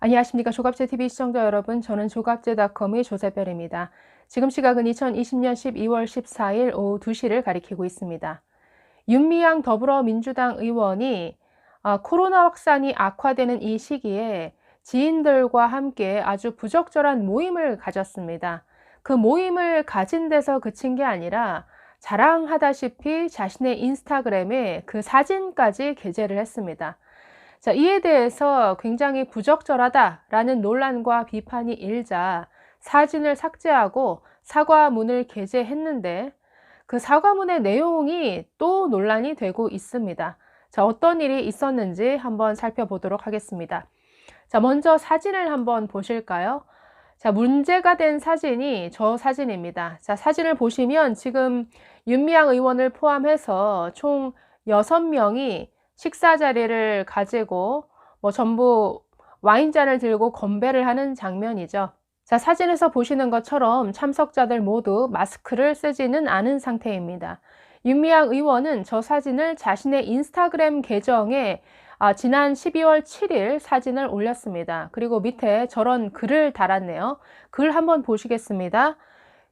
안녕하십니까. 조갑제TV 시청자 여러분. 저는 조갑제닷컴의 조세별입니다. 지금 시각은 2020년 12월 14일 오후 2시를 가리키고 있습니다. 윤미향 더불어민주당 의원이 코로나 확산이 악화되는 이 시기에 지인들과 함께 아주 부적절한 모임을 가졌습니다. 그 모임을 가진 데서 그친 게 아니라 자랑하다시피 자신의 인스타그램에 그 사진까지 게재를 했습니다. 자, 이에 대해서 굉장히 부적절하다라는 논란과 비판이 일자 사진을 삭제하고 사과문을 게재했는데 그 사과문의 내용이 또 논란이 되고 있습니다. 자, 어떤 일이 있었는지 한번 살펴보도록 하겠습니다. 자, 먼저 사진을 한번 보실까요? 자, 문제가 된 사진이 저 사진입니다. 자, 사진을 보시면 지금 윤미향 의원을 포함해서 총 6명이 식사 자리를 가지고 전부 와인잔을 들고 건배를 하는 장면이죠. 자, 사진에서 보시는 것처럼 참석자들 모두 마스크를 쓰지는 않은 상태입니다. 윤미향 의원은 저 사진을 자신의 인스타그램 계정에 지난 12월 7일 사진을 올렸습니다. 그리고 밑에 저런 글을 달았네요. 글 한번 보시겠습니다.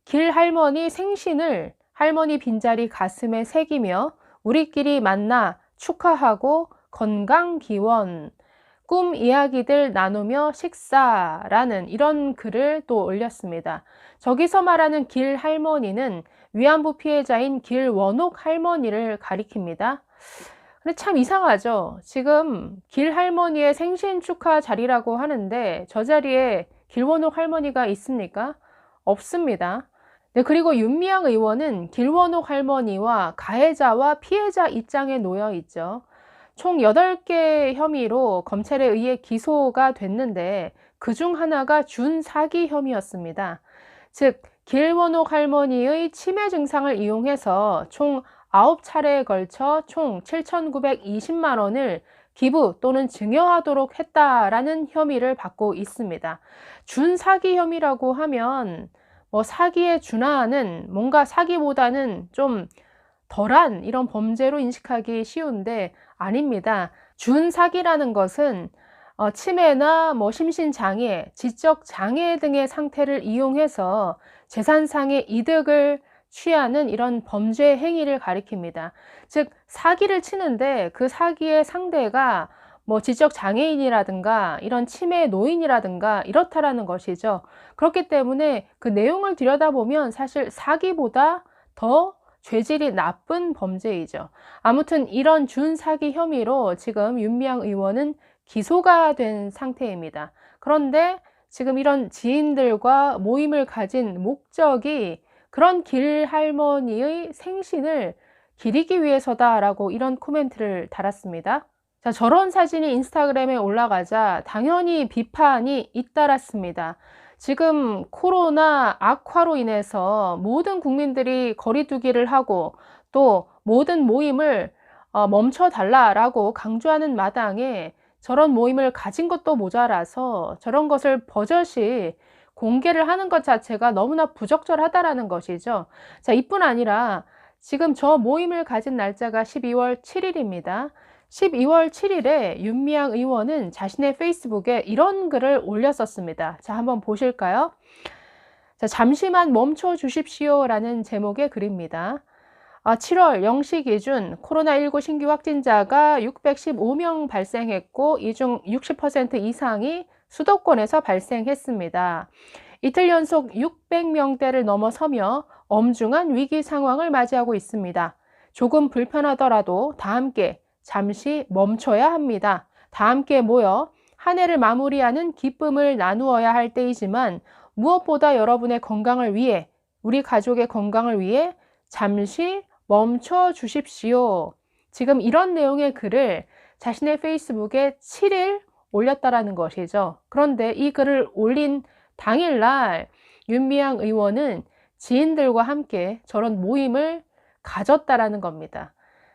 길 할머니 생신을 할머니 빈자리 가슴에 새기며 우리끼리 만나 축하하고 건강 기원, 꿈 이야기들 나누며 식사라는 이런 글을 또 올렸습니다. 저기서 말하는 길 할머니는 위안부 피해자인 길원옥 할머니를 가리킵니다. 근데 참 이상하죠. 지금 길 할머니의 생신 축하 자리라고 하는데 저 자리에 길원옥 할머니가 있습니까? 없습니다. 네, 그리고 윤미향 의원은 길원옥 할머니와 가해자와 피해자 입장에 놓여 있죠. 총 8개 혐의로 검찰에 의해 기소가 됐는데 그중 하나가 준사기 혐의였습니다. 즉, 길원옥 할머니의 치매 증상을 이용해서 총 9차례에 걸쳐 총 7,920만 원을 기부 또는 증여하도록 했다라는 혐의를 받고 있습니다. 준사기 혐의라고 하면 사기에 준하는 뭔가 사기보다는 좀 덜한 이런 범죄로 인식하기 쉬운데 아닙니다. 준사기라는 것은 치매나 심신장애, 지적장애 등의 상태를 이용해서 재산상의 이득을 취하는 이런 범죄 행위를 가리킵니다. 즉, 사기를 치는데 그 사기의 상대가 지적장애인이라든가 이런 치매 노인이라든가 이렇다라는 것이죠. 그렇기 때문에 그 내용을 들여다보면 사실 사기보다 더 죄질이 나쁜 범죄이죠. 아무튼 이런 준사기 혐의로 지금 윤미향 의원은 기소가 된 상태입니다. 그런데 지금 이런 지인들과 모임을 가진 목적이 그런 길 할머니의 생신을 기리기 위해서다라고 이런 코멘트를 달았습니다. 자, 저런 사진이 인스타그램에 올라가자 당연히 비판이 잇따랐습니다. 지금 코로나 악화로 인해서 모든 국민들이 거리두기를 하고 또 모든 모임을 멈춰달라라고 강조하는 마당에 저런 모임을 가진 것도 모자라서 저런 것을 버젓이 공개를 하는 것 자체가 너무나 부적절하다라는 것이죠. 자, 이뿐 아니라 지금 저 모임을 가진 날짜가 12월 7일입니다. 12월 7일에 윤미향 의원은 자신의 페이스북에 이런 글을 올렸었습니다. 자, 한번 보실까요? 자, 잠시만 멈춰 주십시오라는 제목의 글입니다. 7월 0시 기준 코로나19 신규 확진자가 615명 발생했고 이 중 60% 이상이 수도권에서 발생했습니다. 이틀 연속 600명대를 넘어서며 엄중한 위기 상황을 맞이하고 있습니다. 조금 불편하더라도 다 함께 잠시 멈춰야 합니다. 다 함께 모여 한 해를 마무리하는 기쁨을 나누어야 할 때이지만 무엇보다 여러분의 건강을 위해, 우리 가족의 건강을 위해 잠시 멈춰 주십시오. 지금 이런 내용의 글을 자신의 페이스북에 7일 올렸다라는 것이죠. 그런데 이 글을 올린 당일날 윤미향 의원은 지인들과 함께 저런 모임을 가졌다라는 겁니다.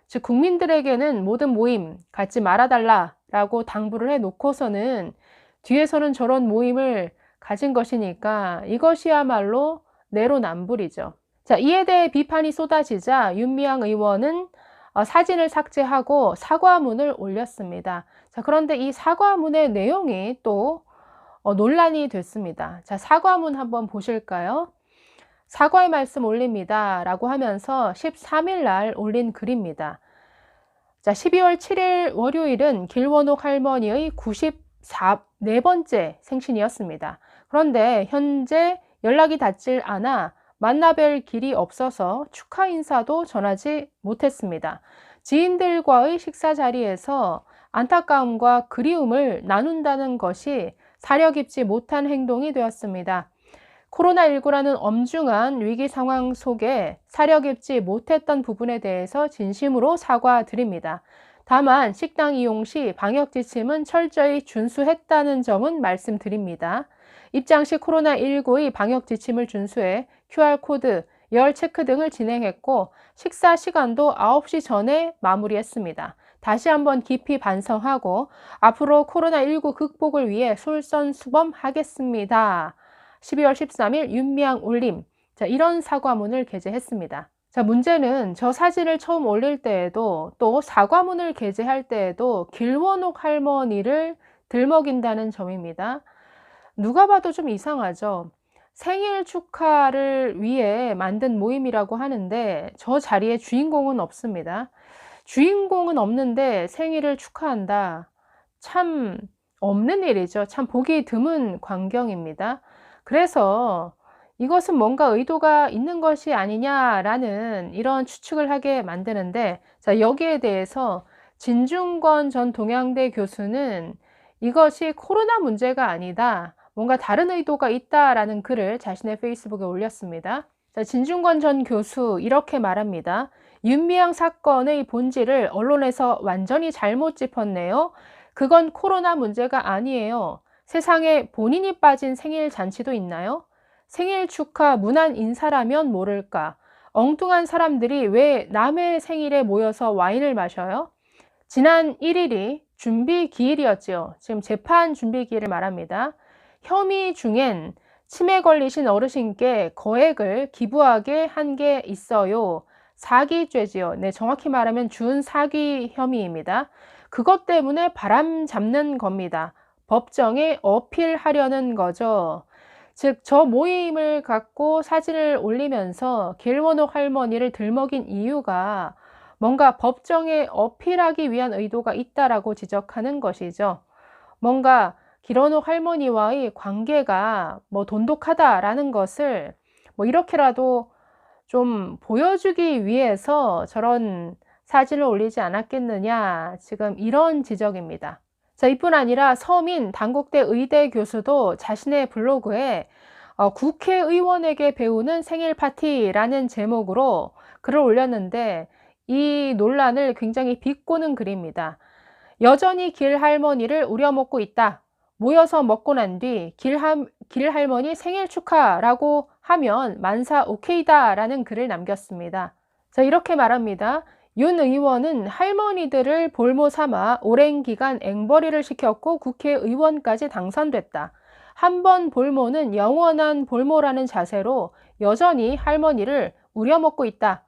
즉, 국민들에게는 모든 모임 갖지 말아달라라고 당부를 해놓고서는 뒤에서는 저런 모임을 가진 것이니까 이것이야말로 내로남불이죠. 자, 이에 대해 비판이 쏟아지자 윤미향 의원은 사진을 삭제하고 사과문을 올렸습니다. 자, 그런데 이 사과문의 내용이 또 논란이 됐습니다. 자, 사과문 한번 보실까요? 사과의 말씀 올립니다. 라고 하면서 13일 날 올린 글입니다. 자, 12월 7일 월요일은 길원옥 할머니의 94번째 생신이었습니다. 그런데 현재 연락이 닿질 않아 만나뵐 길이 없어서 축하 인사도 전하지 못했습니다. 지인들과의 식사 자리에서 안타까움과 그리움을 나눈다는 것이 사려 깊지 못한 행동이 되었습니다. 코로나19라는 엄중한 위기 상황 속에 사려 깊지 못했던 부분에 대해서 진심으로 사과드립니다. 다만 식당 이용 시 방역 지침은 철저히 준수했다는 점은 말씀드립니다. 입장 시 코로나19의 방역 지침을 준수해 QR코드, 열 체크 등을 진행했고 식사 시간도 9시 전에 마무리했습니다. 다시 한번 깊이 반성하고 앞으로 코로나19 극복을 위해 솔선수범하겠습니다. 12월 13일 윤미향 올림. 자, 이런 사과문을 게재했습니다. 자, 문제는 저 사진을 처음 올릴 때에도 또 사과문을 게재할 때에도 길원옥 할머니를 들먹인다는 점입니다. 누가 봐도 좀 이상하죠. 생일 축하를 위해 만든 모임이라고 하는데 저 자리에 주인공은 없습니다. 주인공은 없는데 생일을 축하한다. 참 없는 일이죠. 참 보기 드문 광경입니다. 그래서 이것은 뭔가 의도가 있는 것이 아니냐라는 이런 추측을 하게 만드는데, 자, 여기에 대해서 진중권 전 동양대 교수는 이것이 코로나 문제가 아니다, 뭔가 다른 의도가 있다라는 글을 자신의 페이스북에 올렸습니다. 자, 진중권 전 교수 이렇게 말합니다. 윤미향 사건의 본질을 언론에서 완전히 잘못 짚었네요. 그건 코로나 문제가 아니에요. 세상에 본인이 빠진 생일 잔치도 있나요? 생일 축하 문안 인사라면 모를까? 엉뚱한 사람들이 왜 남의 생일에 모여서 와인을 마셔요? 지난 1일이 준비 기일이었지요. 지금 재판 준비 기일을 말합니다. 혐의 중엔 치매 걸리신 어르신께 거액을 기부하게 한 게 있어요. 사기죄지요. 네, 정확히 말하면 준사기 혐의입니다. 그것 때문에 바람 잡는 겁니다. 법정에 어필하려는 거죠. 즉, 저 모임을 갖고 사진을 올리면서 길원옥 할머니를 들먹인 이유가 뭔가 법정에 어필하기 위한 의도가 있다라고 지적하는 것이죠. 뭔가 길원옥 할머니와의 관계가 돈독하다라는 것을 이렇게라도 좀 보여주기 위해서 저런 사진을 올리지 않았겠느냐, 지금 이런 지적입니다. 자, 이뿐 아니라 서민 단국대 의대 교수도 자신의 블로그에 국회의원에게 배우는 생일 파티라는 제목으로 글을 올렸는데 이 논란을 굉장히 비꼬는 글입니다. 여전히 길할머니를 우려먹고 있다. 모여서 먹고 난 뒤 길할머니 생일 축하라고 하면 만사 오케이다 라는 글을 남겼습니다. 자, 이렇게 말합니다. 윤 의원은 할머니들을 볼모 삼아 오랜 기간 앵벌이를 시켰고 국회의원까지 당선됐다. 한 번 볼모는 영원한 볼모라는 자세로 여전히 할머니를 우려먹고 있다.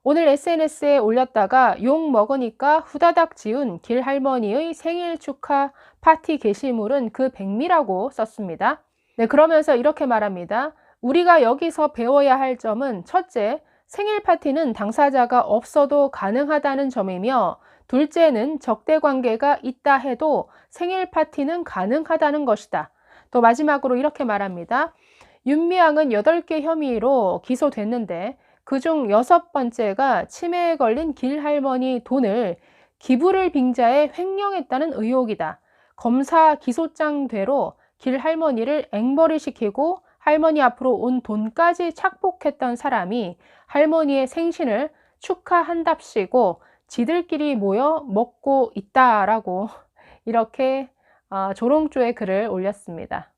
오늘 SNS에 올렸다가 욕 먹으니까 후다닥 지운 길할머니의 생일 축하 파티 게시물은 그 백미라고 썼습니다. 네, 그러면서 이렇게 말합니다. 우리가 여기서 배워야 할 점은 첫째, 생일 파티는 당사자가 없어도 가능하다는 점이며 둘째는 적대 관계가 있다 해도 생일 파티는 가능하다는 것이다. 또 마지막으로 이렇게 말합니다. 윤미향은 8개 혐의로 기소됐는데 그중 6번째가 치매에 걸린 길할머니 돈을 기부를 빙자해 횡령했다는 의혹이다. 검사 기소장대로 길할머니를 앵벌이시키고 할머니 앞으로 온 돈까지 착복했던 사람이 할머니의 생신을 축하한답시고 지들끼리 모여 먹고 있다라고 이렇게 조롱조의 글을 올렸습니다.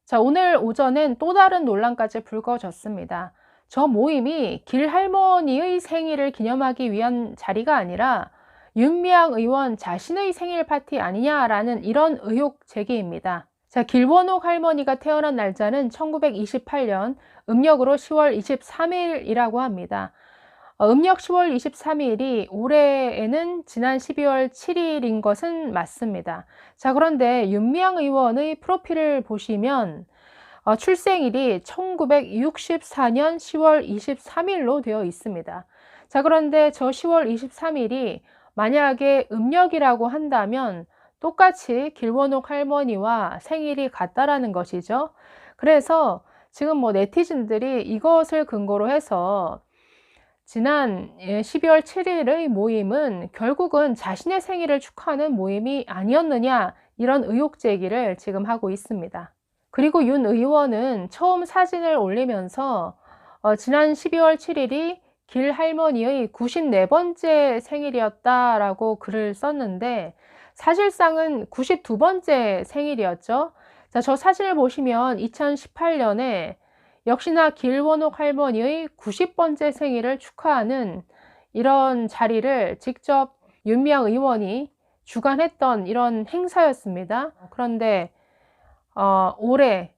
자, 오늘 오전엔 또 다른 논란까지 불거졌습니다. 저 모임이 길할머니의 생일을 기념하기 위한 자리가 아니라 윤미향 의원 자신의 생일 파티 아니냐라는 이런 의혹 제기입니다. 자, 길원옥 할머니가 태어난 날짜는 1928년 음력으로 10월 23일이라고 합니다. 음력 10월 23일이 올해에는 지난 12월 7일인 것은 맞습니다. 자, 그런데 윤미향 의원의 프로필을 보시면 출생일이 1964년 10월 23일로 되어 있습니다. 자, 그런데 저 10월 23일이 만약에 음력이라고 한다면 똑같이 길원옥 할머니와 생일이 같다라는 것이죠. 그래서 지금 뭐 네티즌들이 이것을 근거로 해서 지난 12월 7일의 모임은 결국은 자신의 생일을 축하하는 모임이 아니었느냐, 이런 의혹 제기를 지금 하고 있습니다. 그리고 윤 의원은 처음 사진을 올리면서 지난 12월 7일이 길 할머니의 94번째 생일이었다라고 글을 썼는데, 사실상은 92번째 생일이었죠. 자, 저 사진을 보시면 2018년에 역시나 길원옥 할머니의 90번째 생일을 축하하는 이런 자리를 직접 윤미향 의원이 주관했던 이런 행사였습니다. 그런데 올해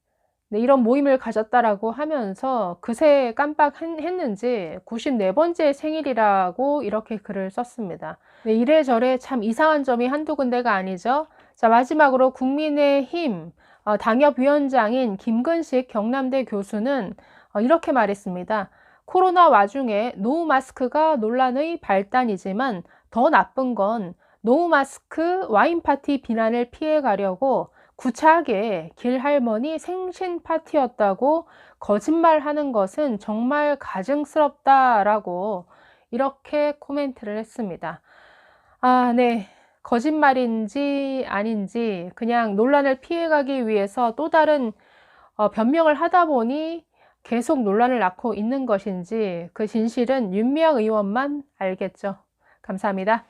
이런 모임을 가졌다라고 하면서 그새 깜빡했는지 94번째 생일이라고 이렇게 글을 썼습니다. 이래저래 참 이상한 점이 한두 군데가 아니죠. 자, 마지막으로 국민의힘 당협위원장인 김근식 경남대 교수는 이렇게 말했습니다. 코로나 와중에 노후 마스크가 논란의 발단이지만 더 나쁜 건 노후 마스크 와인 파티 비난을 피해가려고 구차하게 길 할머니 생신 파티였다고 거짓말하는 것은 정말 가증스럽다라고 이렇게 코멘트를 했습니다. 네. 거짓말인지 아닌지 그냥 논란을 피해가기 위해서 또 다른 변명을 하다 보니 계속 논란을 낳고 있는 것인지 그 진실은 윤미향 의원만 알겠죠. 감사합니다.